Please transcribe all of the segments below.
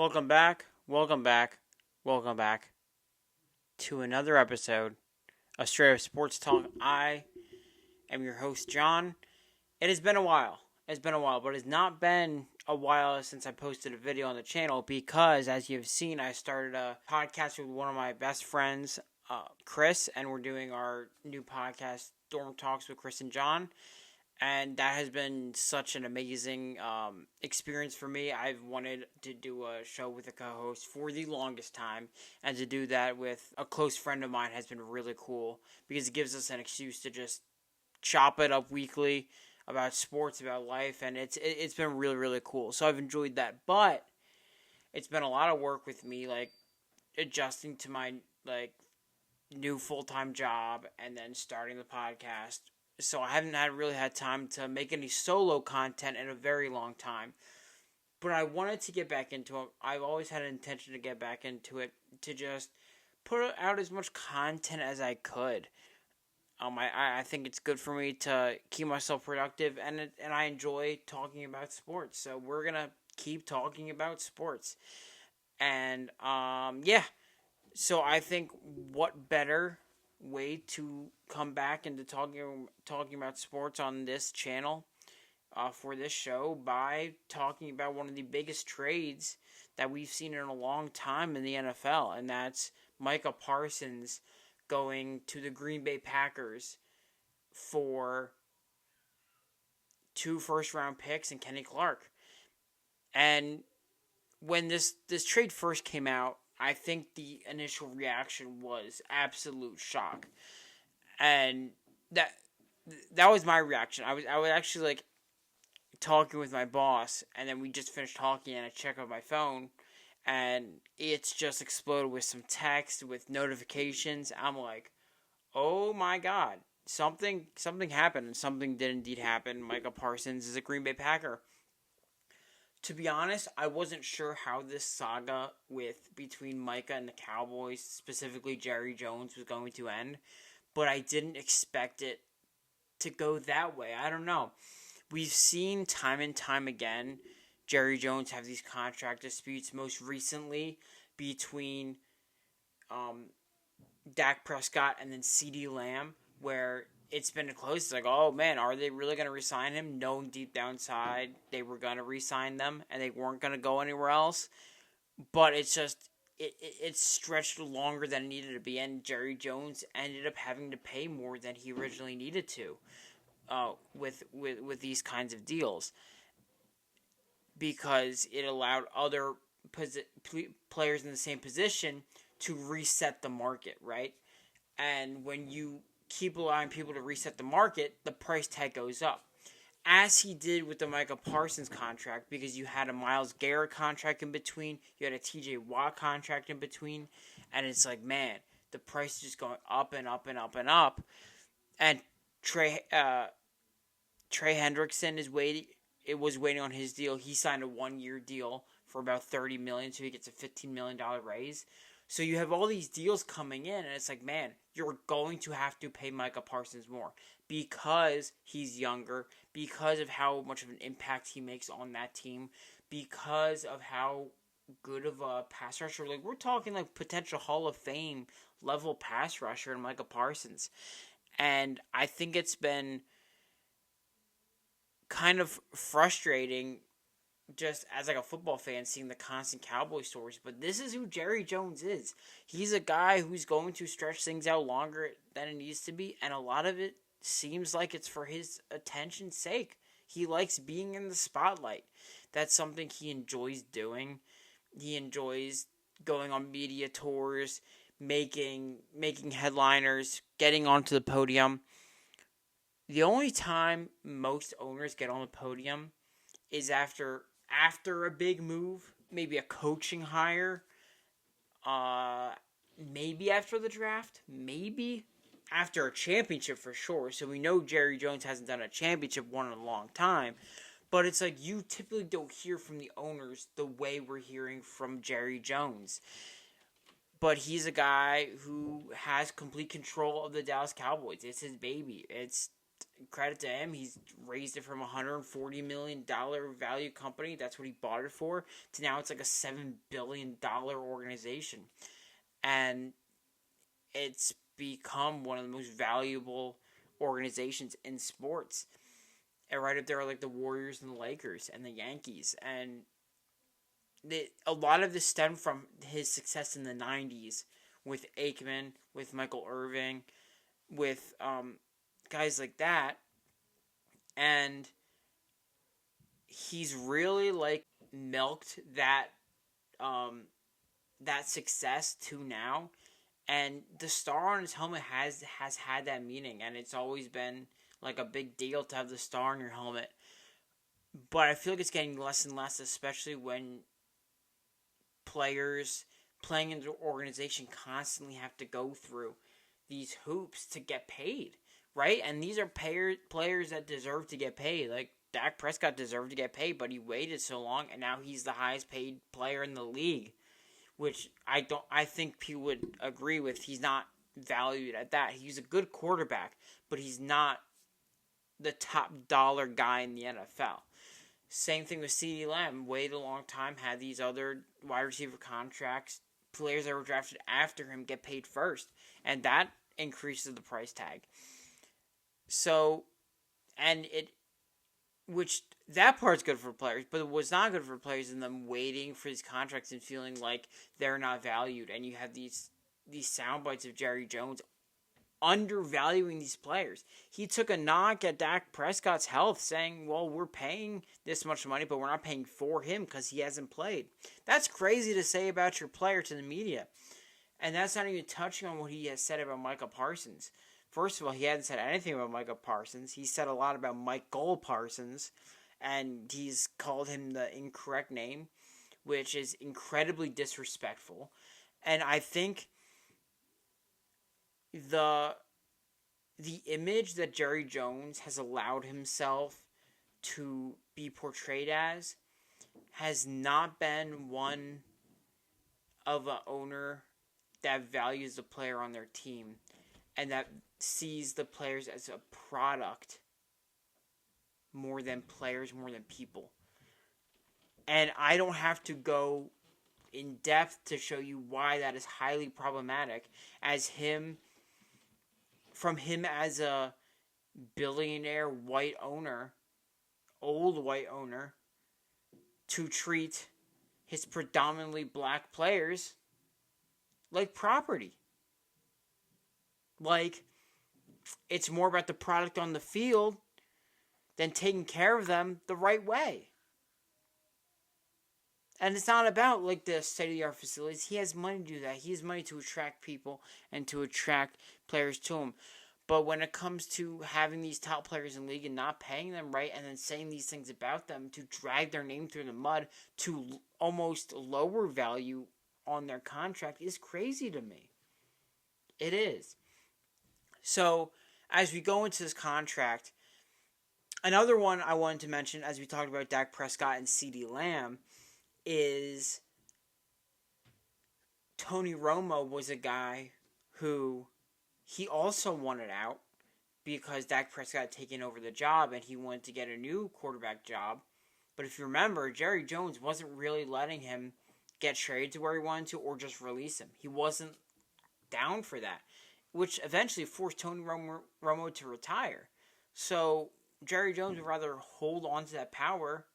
Welcome back, welcome back, welcome back to another episode of Straight Up Sports Talk. I am your host, John. It has been a while. But it's not been a while since I posted a video on the channel because, as you've seen, I started a podcast with one of my best friends, Chris, and we're doing our new podcast, Dorm Talks with Chris and John. And that has been such an amazing experience for me. I've wanted to do a show with a co-host for the longest time. And to do that with a close friend of mine has been really cool. Because it gives us an excuse to just chop it up weekly about sports, about life. And it's been really, really cool. So I've enjoyed that. But it's been a lot of work with me, like, adjusting to my, new full-time job. And then starting the podcast. So I haven't really had time to make any solo content in a very long time. But I wanted to get back into it. I've always had an intention to get back into it. To just put out as much content as I could. I think it's good for me to keep myself productive. And I enjoy talking about sports. So we're going to keep talking about sports. And, yeah. So I think what better way to come back into talking about sports on this channel for this show by talking about one of the biggest trades that we've seen in a long time in the NFL, and that's Micah Parsons going to the Green Bay Packers for 2 first-round picks and Kenny Clark. And when this trade first came out, I think the initial reaction was absolute shock. And that was my reaction. I was actually talking with my boss, and then we just finished talking, and I check on my phone, and it's just exploded with some text, with notifications. I'm like, oh my god, something happened, and something did indeed happen. Micah Parsons is a Green Bay Packer. To be honest, I wasn't sure how this saga between Micah and the Cowboys, specifically Jerry Jones, was going to end. But I didn't expect it to go that way. I don't know. We've seen time and time again Jerry Jones have these contract disputes, most recently between Dak Prescott and then CeeDee Lamb, where it's been close. It's like, oh man, are they really going to re-sign him? Knowing deep down inside they were going to re-sign them and they weren't going to go anywhere else. But it's just, it's stretched longer than it needed to be, and Jerry Jones ended up having to pay more than he originally needed to with these kinds of deals, because it allowed other players in the same position to reset the market, right? And when you keep allowing people to reset the market, the price tag goes up. As he did with the Micah Parsons contract, because you had a Myles Garrett contract in between, you had a TJ Watt contract in between, and it's like, man, the price is just going up and up and up and up. And Trey Hendrickson was waiting on his deal. He signed a 1-year deal for about $30 million, so he gets a $15 million raise. So you have all these deals coming in, and it's like, man, you're going to have to pay Micah Parsons more because he's younger, because of how much of an impact he makes on that team, because of how good of a pass rusher. We're talking potential Hall of Fame level pass rusher in Micah Parsons. And I think it's been kind of frustrating just as a football fan seeing the constant Cowboy stories, but this is who Jerry Jones is. He's a guy who's going to stretch things out longer than it needs to be, and a lot of it seems like it's for his attention's sake. He likes being in the spotlight. That's something he enjoys doing. He enjoys going on media tours, making headliners, getting onto the podium. The only time most owners get on the podium is after a big move, maybe a coaching hire, maybe after the draft, maybe after a championship for sure. So we know Jerry Jones hasn't done a championship one in a long time, but it's like you typically don't hear from the owners the way we're hearing from Jerry Jones. But he's a guy who has complete control of the Dallas Cowboys. It's his baby. It's credit to him, he's raised it from $140 million value company, that's what he bought it for, to now it's like a $7 billion organization. And it's become one of the most valuable organizations in sports. And right up there are like the Warriors and the Lakers and the Yankees. And a lot of this stemmed from his success in the 90s with Aikman, with Michael Irving, with guys like that. And he's really like milked that that success to now. And the star on his helmet has had that meaning, and it's always been like a big deal to have the star on your helmet. But I feel like it's getting less and less, especially when players playing in the organization constantly have to go through these hoops to get paid, right? And these are players that deserve to get paid. Like Dak Prescott deserved to get paid, but he waited so long, and now he's the highest paid player in the league, which I think people would agree with. He's not valued at that. He's a good quarterback, but he's not the top dollar guy in the NFL. Same thing with CeeDee Lamb. Waited a long time, had these other wide receiver contracts. Players that were drafted after him get paid first, and that increases the price tag. So, which that part's good for players, but it was not good for players in them waiting for these contracts and feeling like they're not valued. And you have these sound bites of Jerry Jones undervaluing these players. He took a knock at Dak Prescott's health, saying, well, we're paying this much money, but we're not paying for him because he hasn't played. That's crazy to say about your player to the media. And that's not even touching on what he has said about Micah Parsons. First of all, he hadn't said anything about Micah Parsons. He said a lot about Michael Parsons, and he's called him the incorrect name, which is incredibly disrespectful. And I think the image that Jerry Jones has allowed himself to be portrayed as has not been one of an owner that values the player on their team and that sees the players as a product more than players, more than people. And I don't have to go in depth to show you why that is highly problematic, as from him as a billionaire white owner, old white owner, to treat his predominantly black players like property. Like, it's more about the product on the field than taking care of them the right way. And it's not about, like, the state-of-the-art facilities. He has money to do that. He has money to attract people and to attract players to him. But when it comes to having these top players in the league and not paying them right and then saying these things about them to drag their name through the mud to almost lower value on their contract is crazy to me. It is. So, as we go into this contract, another one I wanted to mention, as we talked about Dak Prescott and CeeDee Lamb, is Tony Romo was a guy who he also wanted out because Dak Prescott had taken over the job and he wanted to get a new quarterback job. But if you remember, Jerry Jones wasn't really letting him get traded to where he wanted to or just release him. He wasn't down for that, which eventually forced Tony Romo to retire. So Jerry Jones would rather hold on to that power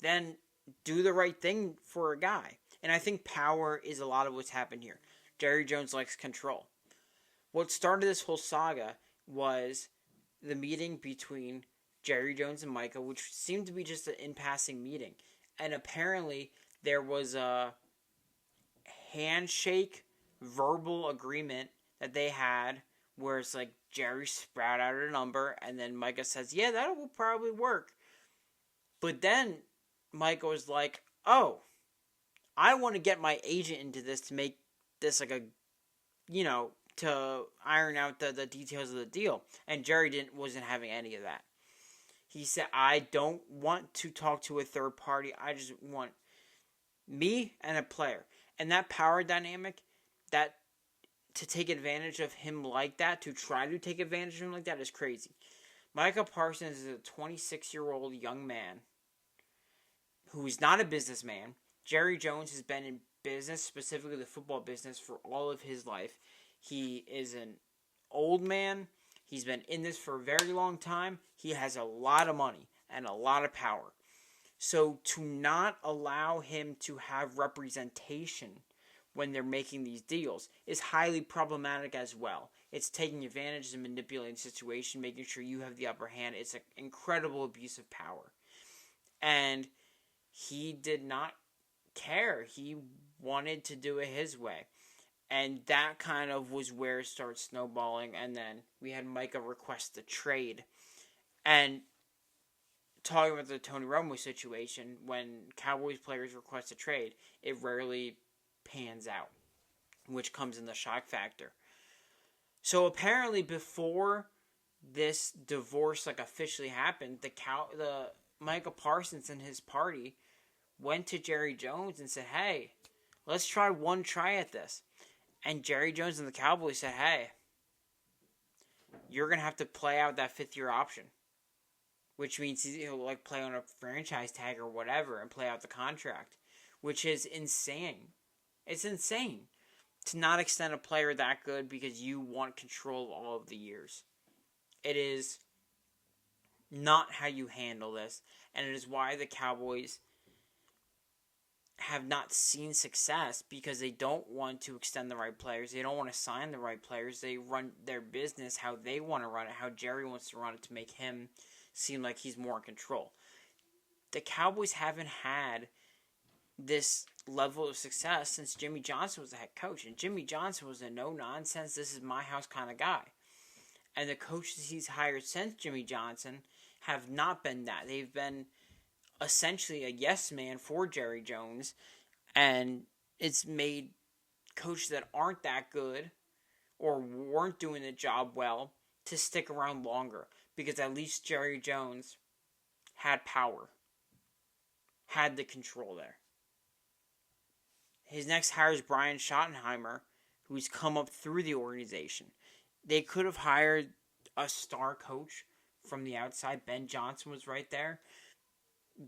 than do the right thing for a guy. And I think power is a lot of what's happened here. Jerry Jones likes control. What started this whole saga was the meeting between Jerry Jones and Micah, which seemed to be just an in-passing meeting. And apparently there was a handshake verbal agreement that they had where it's like Jerry sprout out a number and then Micah says, yeah, that will probably work. But then Micah was like, oh, I want to get my agent into this to make this like a, to iron out the details of the deal. And Jerry wasn't having any of that. He said, I don't want to talk to a third party. I just want me and a player. And that power dynamic, that to take advantage of him like that, to try to take advantage of him like that, is crazy. Micah Parsons is a 26-year-old young man who is not a businessman. Jerry Jones has been in business, specifically the football business, for all of his life. He is an old man. He's been in this for a very long time. He has a lot of money and a lot of power. So to not allow him to have representation when they're making these deals is highly problematic as well. It's taking advantage and manipulating the situation, making sure you have the upper hand. It's an incredible abuse of power. And he did not care. He wanted to do it his way. And that kind of was where it started snowballing. And then we had Micah request the trade. And talking about the Tony Romo situation, when Cowboys players request a trade, it rarely pans out, which comes in the shock factor. So apparently before this divorce officially happened, the Micah Parsons and his party went to Jerry Jones and said, hey, let's try one try at this. And Jerry Jones and the Cowboys said, hey, you're going to have to play out that fifth-year option, which means he'll play on a franchise tag or whatever and play out the contract, which is insane. It's insane to not extend a player that good because you want control of all of the years. It is not how you handle this, and it is why the Cowboys have not seen success, because they don't want to extend the right players. They don't want to sign the right players. They run their business how they want to run it, how Jerry wants to run it, to make him seem like he's more in control. The Cowboys haven't had this level of success since Jimmy Johnson was the head coach. And Jimmy Johnson was a no-nonsense, this is my house kind of guy. And the coaches he's hired since Jimmy Johnson have not been that. They've been essentially a yes man for Jerry Jones, and it's made coaches that aren't that good or weren't doing the job well to stick around longer, because at least Jerry Jones had power, had the control there. His next hire is Brian Schottenheimer, who's come up through the organization. They could have hired a star coach from the outside. Ben Johnson was right there.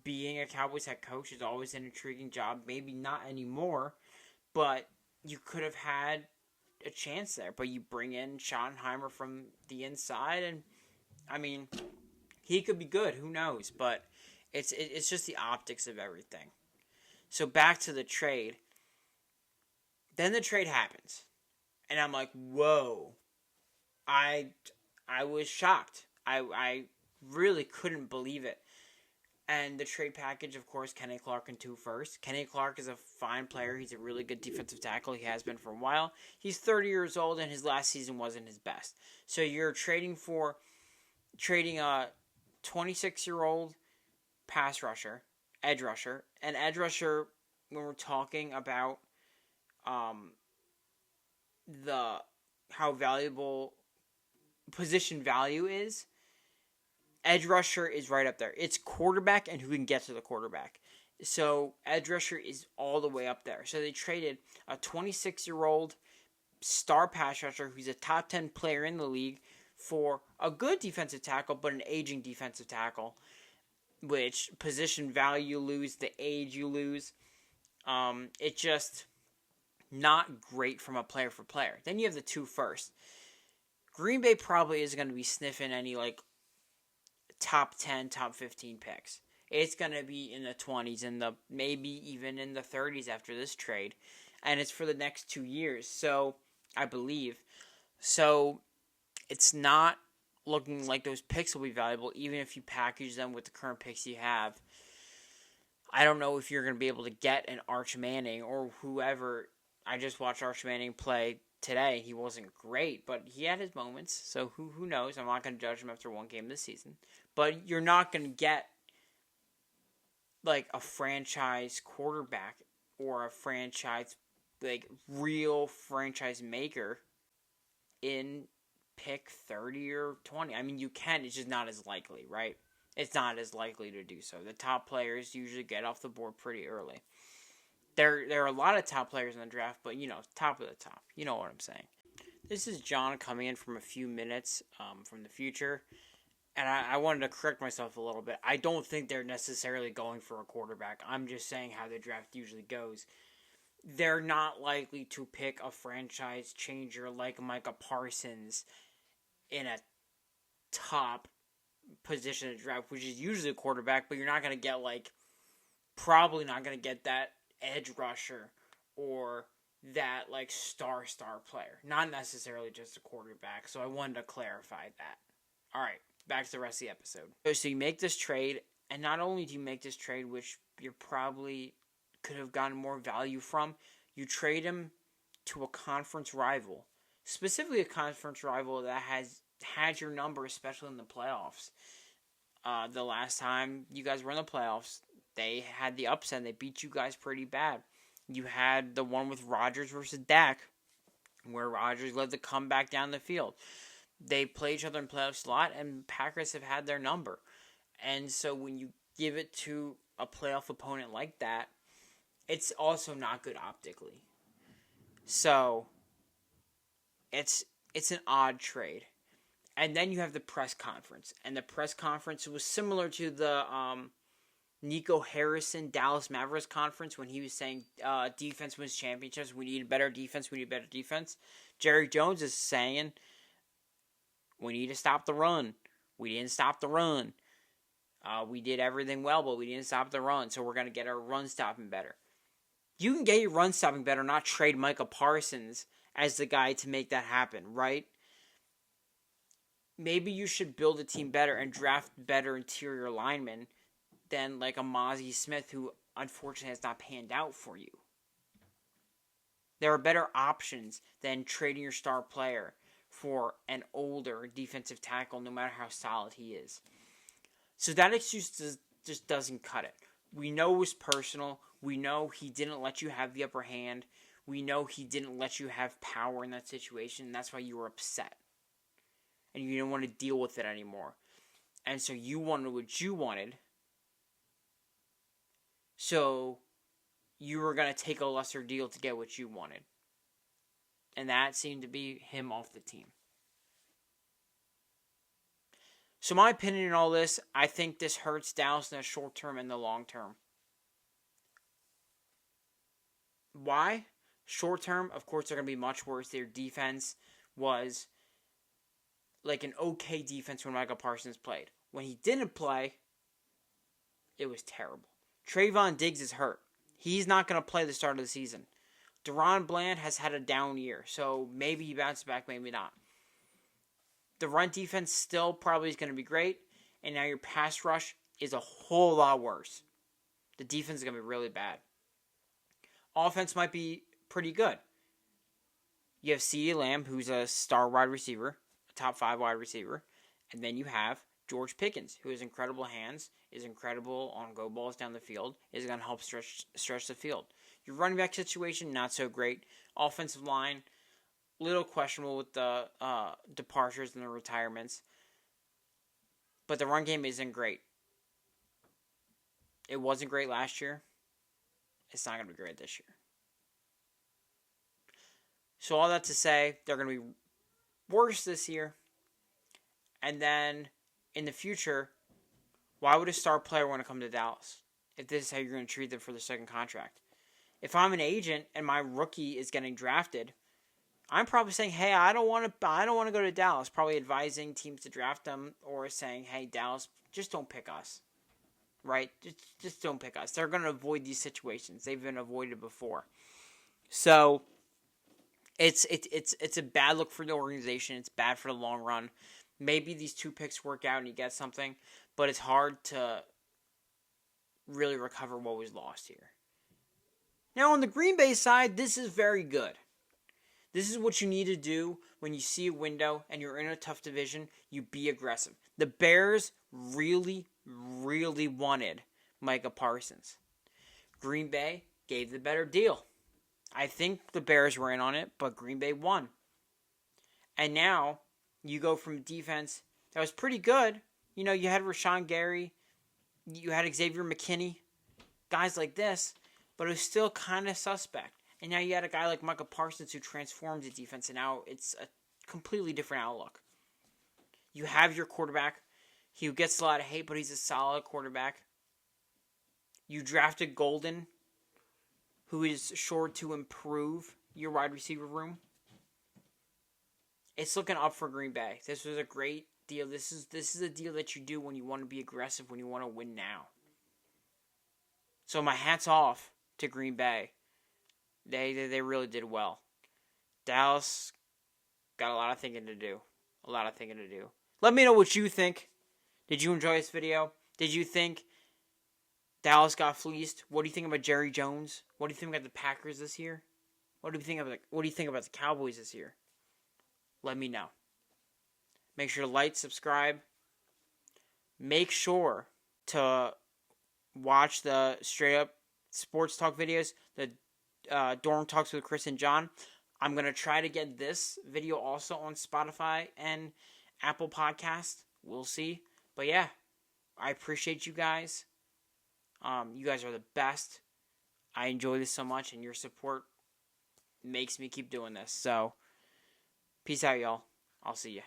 Being a Cowboys head coach is always an intriguing job. Maybe not anymore, but you could have had a chance there. But you bring in Schottenheimer from the inside, and I mean, he could be good. Who knows? But it's just the optics of everything. So back to the trade. Then the trade happens, and I'm like, whoa! I was shocked. I really couldn't believe it. And the trade package, of course, Kenny Clark and 2 firsts. Kenny Clark is a fine player. He's a really good defensive tackle. He has been for a while. He's 30 years old, and his last season wasn't his best. So you're trading a 26-year-old pass rusher, edge rusher. An edge rusher, when we're talking about how valuable position value is, edge rusher is right up there. It's quarterback and who can get to the quarterback. So edge rusher is all the way up there. So they traded a 26-year-old star pass rusher who's a top 10 player in the league for a good defensive tackle, but an aging defensive tackle, which position value you lose, the age you lose. It's just not great from a player for player. Then you have the 2 firsts. Green Bay probably isn't going to be sniffing any top 10, top 15 picks. It's going to be in the 20s and maybe even in the 30s after this trade. And it's for the next 2 years, so I believe. So it's not looking like those picks will be valuable, even if you package them with the current picks you have. I don't know if you're going to be able to get an Arch Manning or whoever. I just watched Arch Manning play today. He wasn't great, but he had his moments. So who knows? I'm not going to judge him after one game this season. But you're not going to get a franchise quarterback or a franchise, real franchise maker in pick 30 or 20. I mean, you can. It's just not as likely, right? It's not as likely to do so. The top players usually get off the board pretty early. There are a lot of top players in the draft, but, top of the top. You know what I'm saying. This is John coming in from a few minutes from the future. And I wanted to correct myself a little bit. I don't think they're necessarily going for a quarterback. I'm just saying how the draft usually goes. They're not likely to pick a franchise changer like Micah Parsons in a top position to draft, which is usually a quarterback, but you're not going to get probably not going to get that edge rusher or that star player. Not necessarily just a quarterback. So I wanted to clarify that. All right, back to the rest of the episode. So you make this trade, and not only do you make this trade, which you probably could have gotten more value from, you trade him to a conference rival. Specifically a conference rival that has had your number, especially in the playoffs. The last time you guys were in the playoffs, they had the upset. They beat you guys pretty bad. You had the one with Rodgers versus Dak, where Rodgers led the comeback down the field. They play each other in playoffs a lot, and Packers have had their number. And so when you give it to a playoff opponent like that, it's also not good optically. So it's an odd trade. And then you have the press conference. And the press conference was similar to the Nico Harrison Dallas Mavericks conference when he was saying defense wins championships. We need better defense. We need better defense. Jerry Jones is saying we need to stop the run. We didn't stop the run. We did everything well, but we didn't stop the run. So we're going to get our run stopping better. You can get your run stopping better, not trade Micah Parsons as the guy to make that happen, right? Maybe you should build a team better and draft better interior linemen than like a Mozzie Smith, who unfortunately has not panned out for you. There are better options than trading your star player for an older defensive tackle, no matter how solid he is. So that excuse just doesn't cut it. We know it was personal. We know he didn't let you have the upper hand. We know he didn't let you have power in that situation, and that's why you were upset. And you didn't want to deal with it anymore. And so you wanted what you wanted. So you were going to take a lesser deal to get what you wanted. And that seemed to be him off the team. So my opinion in all this, I think this hurts Dallas in the short term and the long term. Why? Short term, of course, they're going to be much worse. Their defense was like an okay defense when Micah Parsons played. When he didn't play, it was terrible. Trayvon Diggs is hurt. He's not going to play the start of the season. Deron Bland has had a down year, so maybe he bounces back, maybe not. The run defense still probably is going to be great, and now your pass rush is a whole lot worse. The defense is going to be really bad. Offense might be pretty good. You have CeeDee Lamb, who's a star wide receiver, a top 5 wide receiver, and then you have George Pickens, who has incredible hands, is incredible on go balls down the field, is going to help stretch the field. Your running back situation, not so great. Offensive line, little questionable with the departures and the retirements. But the run game isn't great. It wasn't great last year. It's not going to be great this year. So all that to say, they're going to be worse this year. And then in the future, why would a star player want to come to Dallas if this is how you're going to treat them for the second contract? If I'm an agent and my rookie is getting drafted, I'm probably saying, hey, I don't want to go to Dallas. Probably advising teams to draft them, or saying, hey, Dallas, just don't pick us. Right? Just don't pick us. They're going to avoid these situations. They've been avoided before. So it's a bad look for the organization. It's bad for the long run. Maybe these 2 picks work out and you get something, but it's hard to really recover what was lost here. Now, on the Green Bay side, this is very good. This is what you need to do when you see a window and you're in a tough division. You be aggressive. The Bears really, really wanted Micah Parsons. Green Bay gave the better deal. I think the Bears were in on it, but Green Bay won. And now you go from defense that was pretty good. You know, you had Rashawn Gary, you had Xavier McKinney, guys like this, but it was still kind of suspect. And now you had a guy like Micah Parsons who transforms the defense, and now it's a completely different outlook. You have your quarterback. He gets a lot of hate, but he's a solid quarterback. You drafted Golden, who is sure to improve your wide receiver room. It's looking up for Green Bay. This was a great deal. This is a deal that you do when you want to be aggressive, when you want to win now. So my hat's off to Green Bay. They really did well. Dallas got a lot of thinking to do. Let me know what you think. Did you enjoy this video? Did you think Dallas got fleeced? What do you think about Jerry Jones? What do you think about the Packers this year? What do you think about the Cowboys this year? Let me know. Make sure to like, subscribe. Make sure to watch the straight up sports talk videos, the Dorm Talks with Chris and John. I'm going to try to get this video also on Spotify and Apple Podcast. We'll see. But yeah, I appreciate you guys. You guys are the best. I enjoy this so much, and your support makes me keep doing this. So, peace out, y'all. I'll see you.